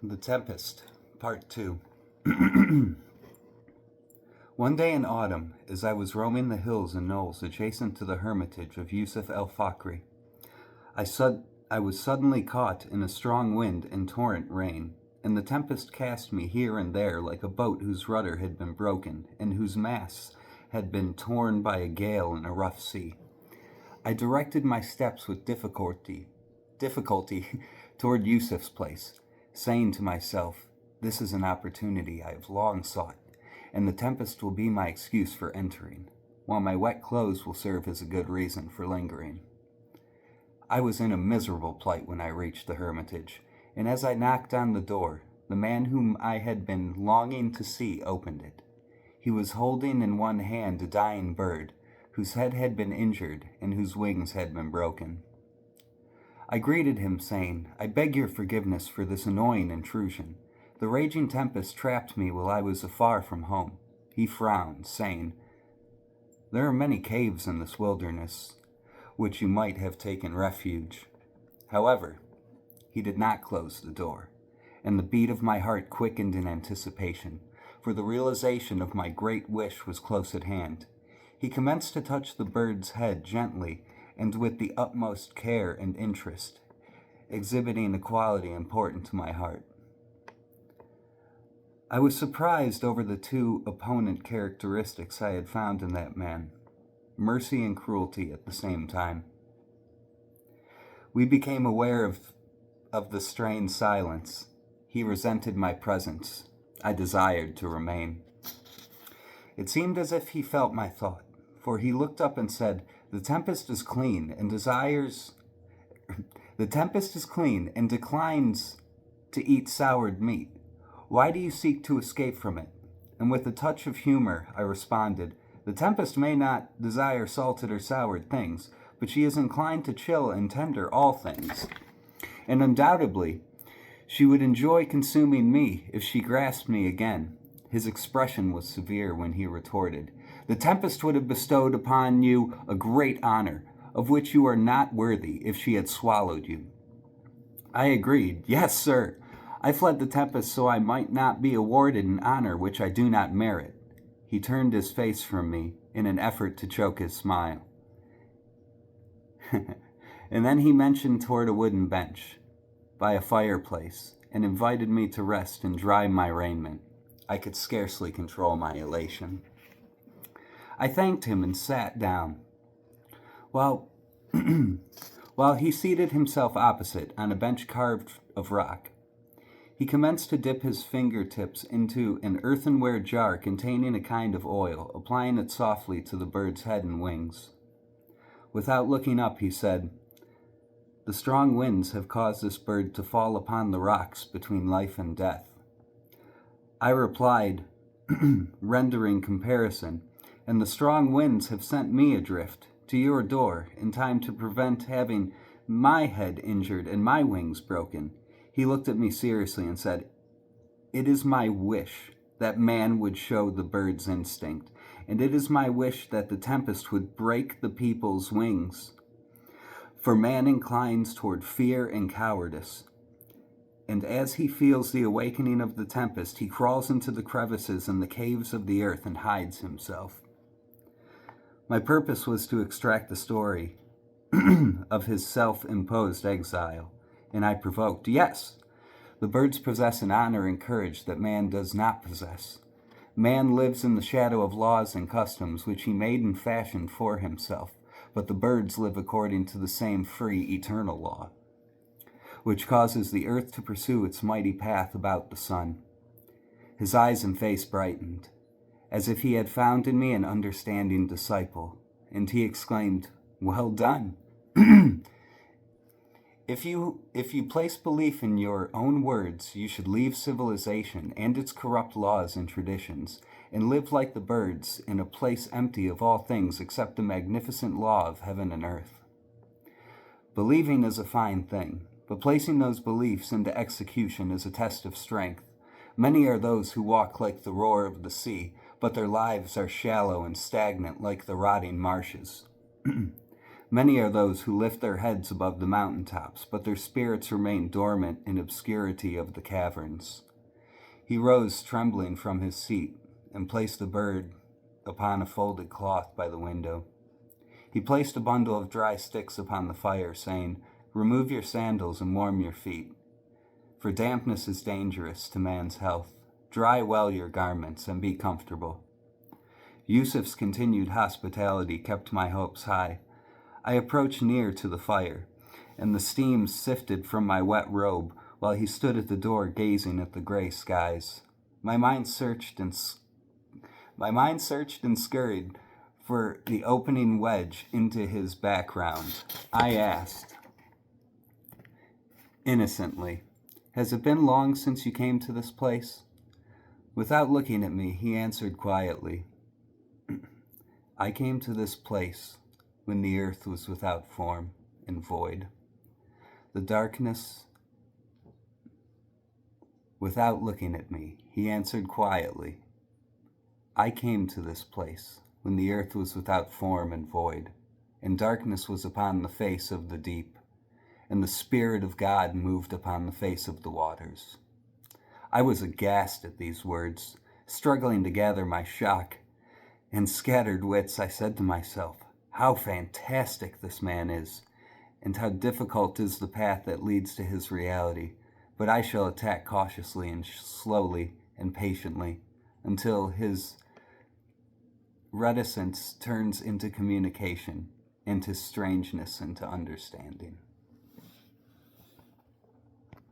The Tempest, Part 2. One day in autumn, as I was roaming the hills and knolls adjacent to the hermitage of Yusuf el-Fakri, I was suddenly caught in a strong wind and torrent rain, and the tempest cast me here and there like a boat whose rudder had been broken and whose masts had been torn by a gale in a rough sea. I directed my steps with difficulty toward Yusuf's place, saying to myself, "This is an opportunity I have long sought, and the tempest will be my excuse for entering, while my wet clothes will serve as a good reason for lingering." I was in a miserable plight when I reached the hermitage, and as I knocked on the door, the man whom I had been longing to see opened it. He was holding in one hand a dying bird, whose head had been injured and whose wings had been broken. I greeted him, saying, "I beg your forgiveness for this annoying intrusion. The raging tempest trapped me while I was afar from home." He frowned, saying, "There are many caves in this wilderness, which you might have taken refuge." However, he did not close the door, and the beat of my heart quickened in anticipation, for the realization of my great wish was close at hand. He commenced to touch the bird's head gently and with the utmost care and interest, exhibiting a quality important to my heart. I was surprised over the two opponent characteristics I had found in that man, mercy and cruelty at the same time. We became aware of the strained silence. He resented my presence. I desired to remain. It seemed as if he felt my thought, for he looked up and said, The tempest is clean and declines to eat soured meat. Why do you seek to escape from it?" And with a touch of humor, I responded, "The tempest may not desire salted or soured things, but she is inclined to chill and tender all things. And undoubtedly, she would enjoy consuming me if she grasped me again." His expression was severe when he retorted, "The tempest would have bestowed upon you a great honor, of which you are not worthy, if she had swallowed you." I agreed, "Yes, sir. I fled the tempest so I might not be awarded an honor which I do not merit." He turned his face from me in an effort to choke his smile. And then he motioned toward a wooden bench by a fireplace and invited me to rest and dry my raiment. I could scarcely control my elation. I thanked him and sat down, while he seated himself opposite on a bench carved of rock. He commenced to dip his fingertips into an earthenware jar containing a kind of oil, applying it softly to the bird's head and wings. Without looking up, he said, "The strong winds have caused this bird to fall upon the rocks between life and death." I replied, rendering comparison, "And the strong winds have sent me adrift to your door in time to prevent having my head injured and my wings broken." He looked at me seriously and said, "It is my wish that man would show the bird's instinct, and it is my wish that the tempest would break the people's wings. For man inclines toward fear and cowardice, and as he feels the awakening of the tempest, he crawls into the crevices and the caves of the earth and hides himself." My purpose was to extract the story of his self-imposed exile, and I provoked, "Yes, the birds possess an honor and courage that man does not possess. Man lives in the shadow of laws and customs which he made and fashioned for himself, but the birds live according to the same free, eternal law, which causes the earth to pursue its mighty path about the sun." His eyes and face brightened, as if he had found in me an understanding disciple, and he exclaimed, "Well done! If you place belief in your own words, you should leave civilization and its corrupt laws and traditions, and live like the birds in a place empty of all things except the magnificent law of heaven and earth." Believing is a fine thing, but placing those beliefs into execution is a test of strength. Many are those who walk like the roar of the sea, but their lives are shallow and stagnant like the rotting marshes. Many are those who lift their heads above the mountain tops, but their spirits remain dormant in obscurity of the caverns. He rose trembling from his seat and placed the bird upon a folded cloth by the window. He placed a bundle of dry sticks upon the fire, saying, "Remove your sandals and warm your feet, for dampness is dangerous to man's health. Dry well your garments and be comfortable." Yusuf's continued hospitality kept my hopes high. I approached near to the fire, and the steam sifted from my wet robe while he stood at the door gazing at the gray skies. My mind searched and scurried for the opening wedge into his background. I asked, innocently, "Has it been long since you came to this place?" Without looking at me, he answered quietly, "I came to this place when the earth was without form and void. The darkness..." Without looking at me, he answered quietly, "I came to this place when the earth was without form and void, and darkness was upon the face of the deep, and the Spirit of God moved upon the face of the waters." I was aghast at these words. Struggling to gather my shock and scattered wits, I said to myself, how fantastic this man is, and how difficult is the path that leads to his reality. But I shall attack cautiously and slowly and patiently until his reticence turns into communication, and his strangeness into understanding.